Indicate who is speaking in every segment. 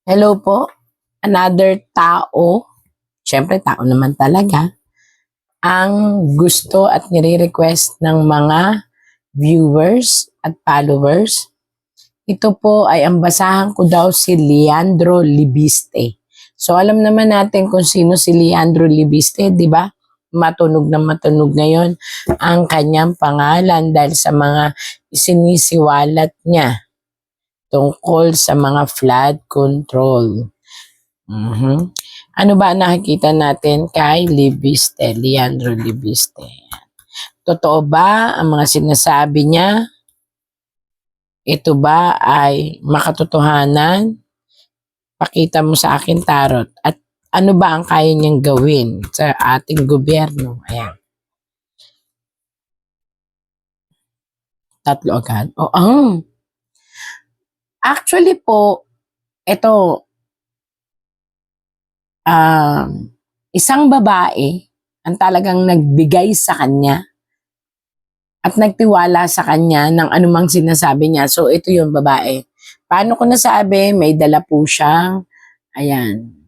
Speaker 1: Hello po, another tao, syempre tao naman talaga, ang gusto at nire-request ng mga viewers at followers. Ito po ay ang basahan ko daw si Leandro Libiste. So alam naman natin kung sino si Leandro Libiste, di ba? Matunog na matunog ngayon ang kanyang pangalan dahil sa mga isinisiwalat niya tungkol sa mga flood control. Ano ba ang nakikita natin kay Libiste, Leandro Libiste? Totoo ba ang mga sinasabi niya? Ito ba ay makatotohanan? Pakita mo sa akin, Tarot. At ano ba ang kaya niyang gawin sa ating gobyerno? Ayan. Tatlo agad. Actually po, ito, isang babae ang talagang nagbigay sa kanya at nagtiwala sa kanya ng anumang sinasabi niya. So, ito yung babae. Paano ko nasabi? May dala po siyang, ayan,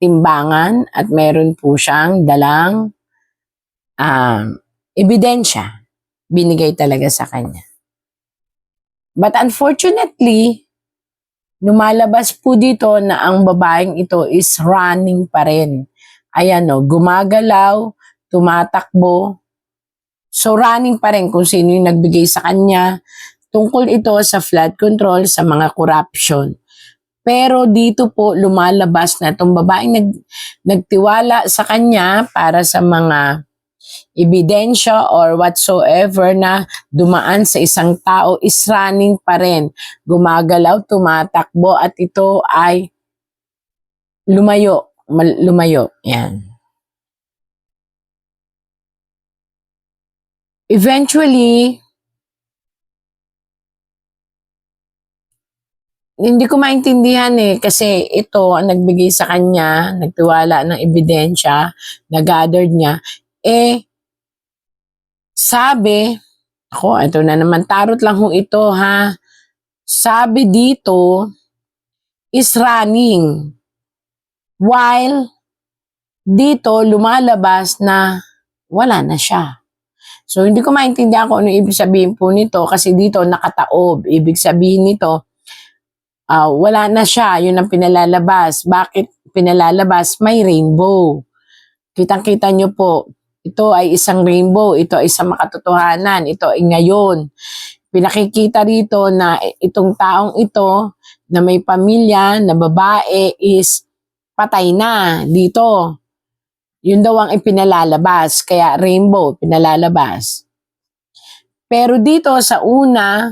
Speaker 1: timbangan at meron po siyang dalang ebidensya. Binigay talaga sa kanya. But unfortunately, lumalabas po dito na ang babaeng ito is running pa rin. Ayan o, gumagalaw, tumatakbo. So running pa rin kung sino yung nagbigay sa kanya. Tungkol ito sa flood control, sa mga corruption. Pero dito po lumalabas na itong babaeng nagtiwala sa kanya para sa mga ebidensya or whatsoever na dumaan sa isang tao is running pa rin. Gumagalaw, tumatakbo at ito ay lumayo. Lumayo. Yan. Eventually, hindi ko maintindihan kasi ito ang nagbigay sa kanya, nagtiwala ng ebidensya, na-gathered niya, sabi, ito na naman, tarot lang ho ito ha, sabi dito is running, while dito lumalabas na wala na siya. So hindi ko maintindihan kung ano ibig sabihin po nito kasi dito nakataob, ibig sabihin nito, wala na siya, yun ang pinalalabas. Bakit pinalalabas? May rainbow. Kitang-kita nyo po, ito ay isang rainbow, ito ay isang makatotohanan, ito ay ngayon. Pinakikita rito na itong taong ito na may pamilya, na babae is patay na dito. Yun daw ang ipinalalabas, kaya rainbow, pinalalabas. Pero dito sa una,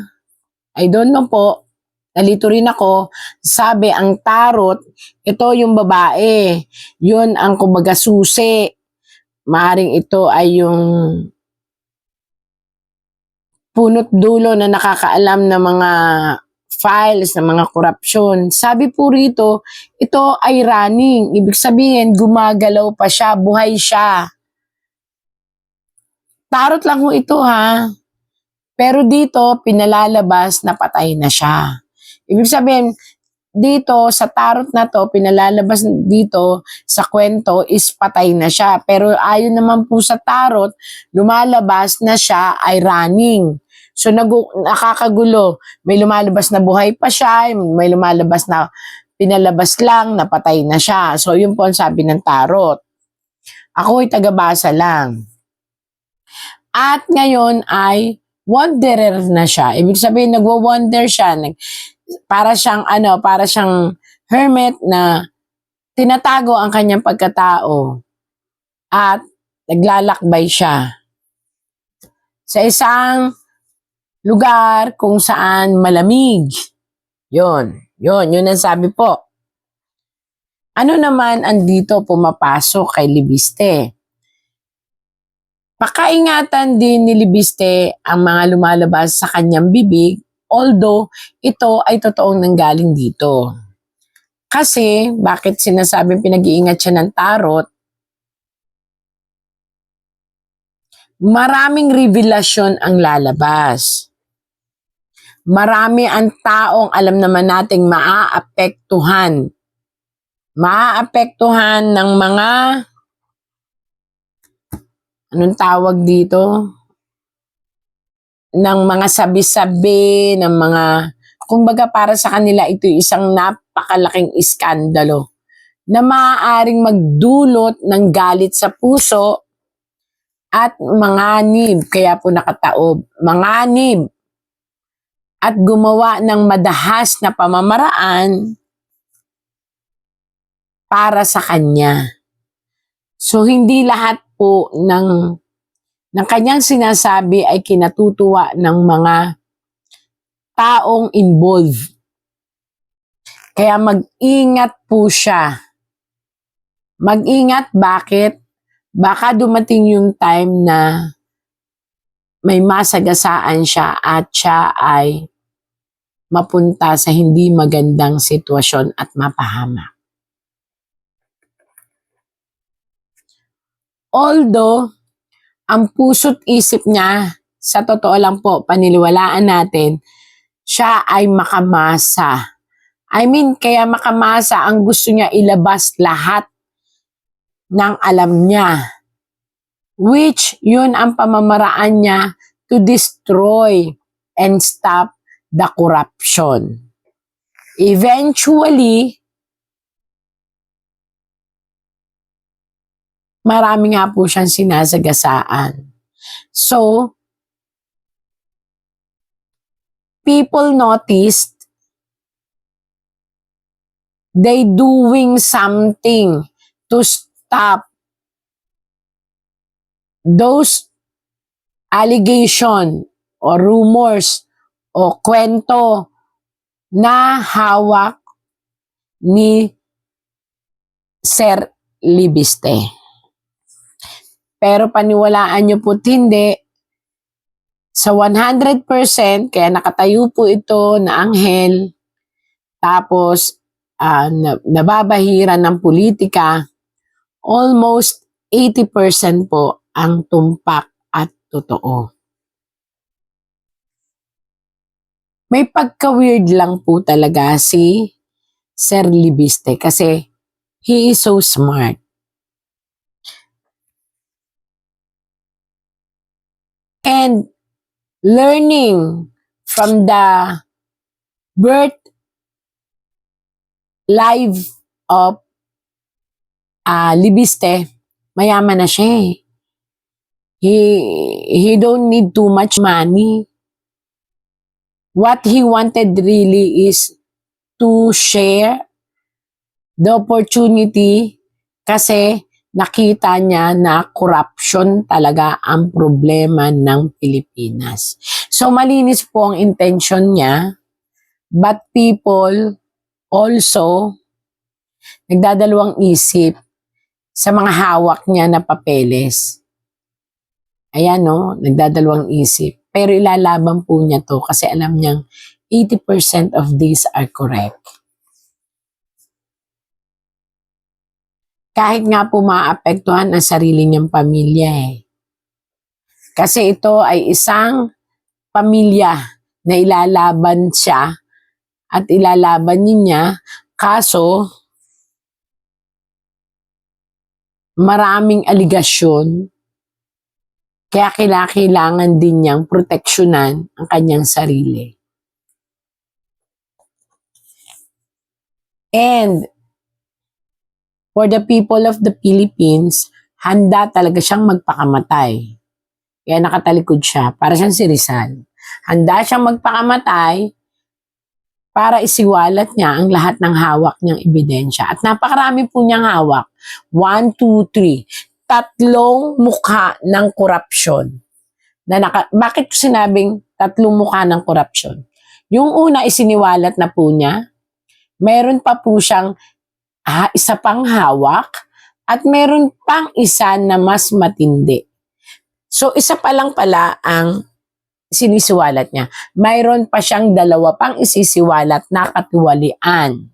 Speaker 1: I don't know po, nalito rin ako, sabi ang tarot, ito yung babae, yun ang kumbaga susi. Maaring ito ay yung punot dulo na nakakaalam ng mga files, ng mga korupsyon. Sabi po rito, ito ay running. Ibig sabihin, gumagalaw pa siya, buhay siya. Tarot lang ho ito ha. Pero dito, pinalalabas na patay na siya. Ibig sabihin, dito sa tarot na to, pinalalabas dito sa kwento is patay na siya. Pero ayon naman po sa tarot, lumalabas na siya ay running. So nakakagulo. May lumalabas na buhay pa siya, may lumalabas na pinalabas lang, na patay na siya. So yun po ang sabi ng tarot. Ako ay tagabasa lang. At ngayon ay wanderer na siya. Ibig sabihin, nagwo-wonder siya. Para siyang hermit na tinatago ang kanyang pagkatao at naglalakbay siya sa isang lugar kung saan malamig. Yun ang sabi po. Ano naman ang dito pumapasok kay Libiste? Pakaingatan din ni Libiste ang mga lumalabas sa kanyang bibig, although ito ay totoong nanggaling dito. Kasi, bakit sinasabing pinag-iingat siya ng tarot? Maraming revelasyon ang lalabas. Marami ang taong alam naman nating maaapektuhan. Maaapektuhan ng mga, anong tawag dito? Ng mga sabi-sabi, ng mga, kumbaga para sa kanila ito isang napakalaking iskandalo na maaaring magdulot ng galit sa puso at manganib, kaya po nakataob, manganib at gumawa ng madahas na pamamaraan para sa kanya. So hindi lahat po ng kanyang sinasabi ay kinatutuwa ng mga taong involved. Kaya mag-ingat po siya. Mag-ingat, bakit? Baka dumating yung time na may masagasaan siya at siya ay mapunta sa hindi magandang sitwasyon at mapahamak. Although, ang puso't isip niya, sa totoo lang po, paniniwalaan natin, siya ay makamasa. I mean, kaya makamasa, ang gusto niya ilabas lahat ng alam niya. Which, yun ang pamamaraan niya to destroy and stop the corruption. Eventually, marami nga po siyang sinasagasaan. So, people noticed they doing something to stop those allegation o rumors o kwento na hawak ni Sir Libiste. Pero paniwalaan niyo po hindi, sa 100%, kaya nakatayo po ito na anghel, tapos nababahira ng politika, almost 80% po ang tumpak at totoo. May pagka-weird lang po talaga si Sir Libiste kasi he is so smart. And learning from the birth life of Libiste, mayaman na siya eh. He don't need too much money. What he wanted really is to share the opportunity kasi nakita niya na corruption talaga ang problema ng Pilipinas. So malinis po ang intention niya, but people also nagdadalawang isip sa mga hawak niya na papeles. Ayan no, nagdadalawang isip. Pero ilalaban po niya to kasi alam niyang 80% of these are correct. Kahit nga po maapektuhan ang sarili niyang pamilya eh. Kasi ito ay isang pamilya na ilalaban siya at ilalaban niya, kaso maraming aligasyon, kaya kailangan din niyang proteksyonan ang kanyang sarili. And for the people of the Philippines, handa talaga siyang magpakamatay. Kaya nakatalikod siya, para siyang si Rizal. Handa siyang magpakamatay para isiwalat niya ang lahat ng hawak niyang ebidensya. At napakarami po niyang hawak. 1, 2, 3. 3 mukha ng korupsyon. Bakit ko sinabing 3 mukha ng korupsyon? Yung una isiniwalat na po niya, meron pa po siyang isa pang hawak at meron pang isa na mas matindi. So isa pa lang pala ang sinisiwalat niya. Mayroon pa siyang 2 pang isisiwalat na katiwalian.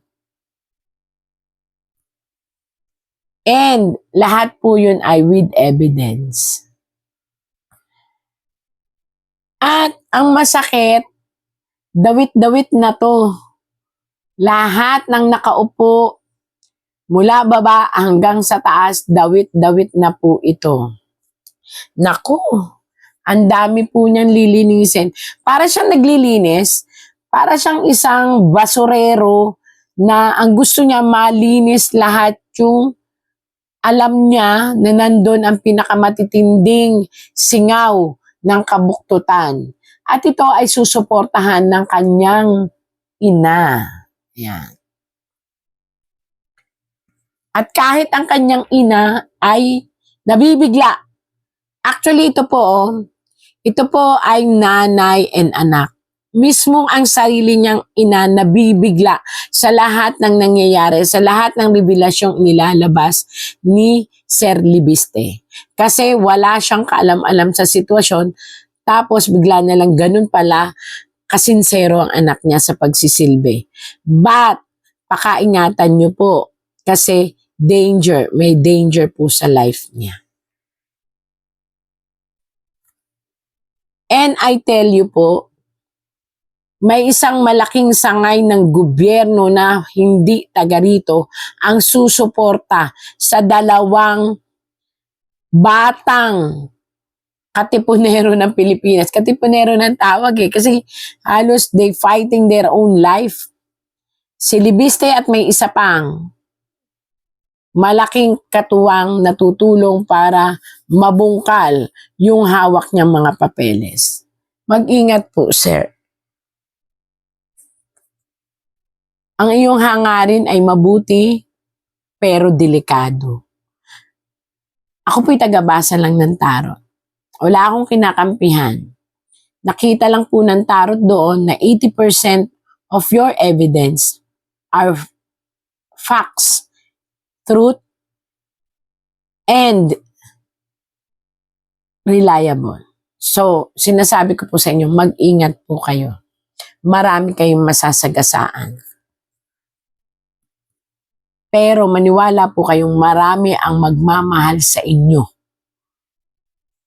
Speaker 1: And lahat po yun ay with evidence. At ang masakit, Dawit-dawit na to. Lahat ng nakaupo, mula baba hanggang sa taas, dawit-dawit na po ito. Naku, ang dami po niyan lilinisin. Para siyang naglilinis, para siyang isang basurero na ang gusto niya malinis lahat yung alam niya na nandun ang pinakamatitinding singaw ng kabuktutan. At ito ay susuportahan ng kanyang ina. Yan. At kahit ang kanyang ina ay nabibigla. Actually, ito po ay nanay and anak. Mismong ang sarili niyang ina nabibigla sa lahat ng nangyayari, sa lahat ng revelasyong nilalabas ni Sir Libiste. Kasi wala siyang kaalam-alam sa sitwasyon, tapos bigla na lang ganun pala kasinsero ang anak niya sa pagsisilbi. But, pakaingatan niyo po kasi may danger po sa life niya. And I tell you po, may isang malaking sangay ng gobyerno na hindi taga rito ang susuporta sa dalawang batang katipunero ng Pilipinas. Katipunero ng tawag kasi halos they fighting their own life. Si Libiste at may isa pang malaking katuwang natutulong para mabungkal yung hawak niyang mga papeles. Mag-ingat po, sir. Ang iyong hangarin ay mabuti pero delikado. Ako po'y tagabasa lang ng tarot. Wala akong kinakampihan. Nakita lang po ng tarot doon na 80% of your evidence are facts, truth, and reliable. So, sinasabi ko po sa inyo, mag-ingat po kayo. Marami kayong masasagasaan. Pero maniwala po kayong marami ang magmamahal sa inyo.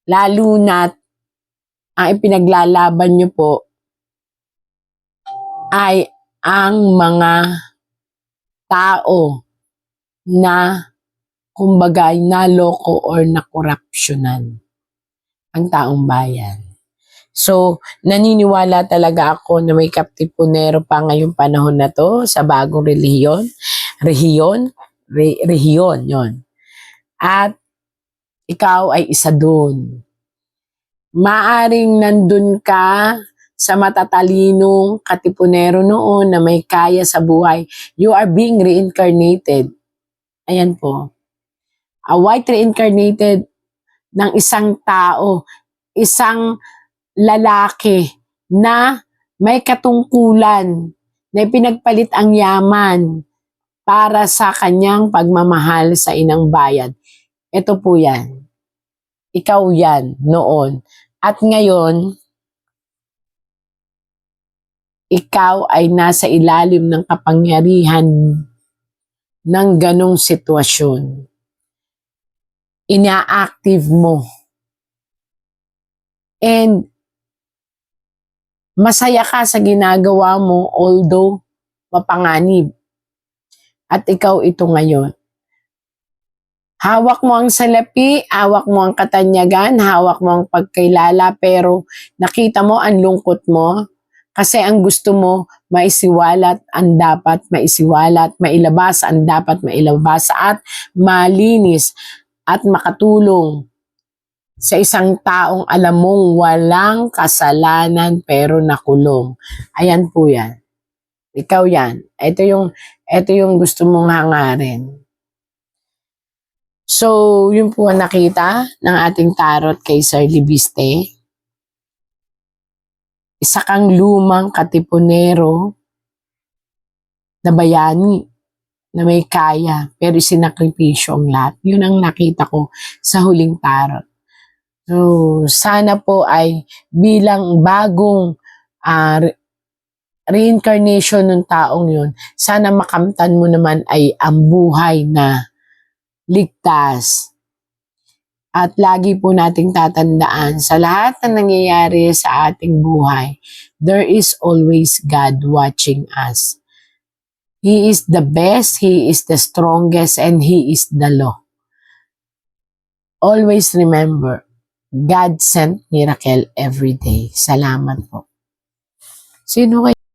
Speaker 1: Lalo na't ang ipinaglalaban nyo po ay ang mga tao na kumbaga naloko or nakorupsyonan ang taong bayan. So, naniniwala talaga ako na may katipunero pa ngayong panahon na to sa bagong rehiyon, yon. At ikaw ay isa dun. Maaring nandun ka sa matatalinong katipunero noon na may kaya sa buhay. You are being reincarnated. Ayan po. A white reincarnated ng isang tao, isang lalaki na may katungkulan na ipinagpalit ang yaman para sa kanyang pagmamahal sa inang bayan. Ito po yan. Ikaw yan noon. At ngayon, ikaw ay nasa ilalim ng kapangyarihan ng ganong sitwasyon. Ina-active mo. And masaya ka sa ginagawa mo although mapanganib. At ikaw ito ngayon. Hawak mo ang salapi, hawak mo ang katanyagan, hawak mo ang pagkailala, pero nakita mo ang lungkot mo kasi ang gusto mo maisiwalat ang dapat maisiwalat, mailabas ang dapat mailabas at malinis at makatulong sa isang taong alam mong walang kasalanan pero nakulong. Ayan po yan. Ikaw yan. Ito yung gusto mong hangarin. So, yun po ang nakita ng ating tarot kay Sir Libiste. Isa kang lumang katipunero na bayani na may kaya pero sinakripisyo ang lahat. Yun ang nakita ko sa huling tarot. So, sana po ay bilang bagong reincarnation ng taong yun, sana makamtan mo naman ay ang buhay na ligtas. At lagi po nating tatandaan sa lahat na nangyayari sa ating buhay, there is always God watching us. He is the best, He is the strongest, and He is the law. Always remember, God sent miracle every day. Salamat po. Sino kayo?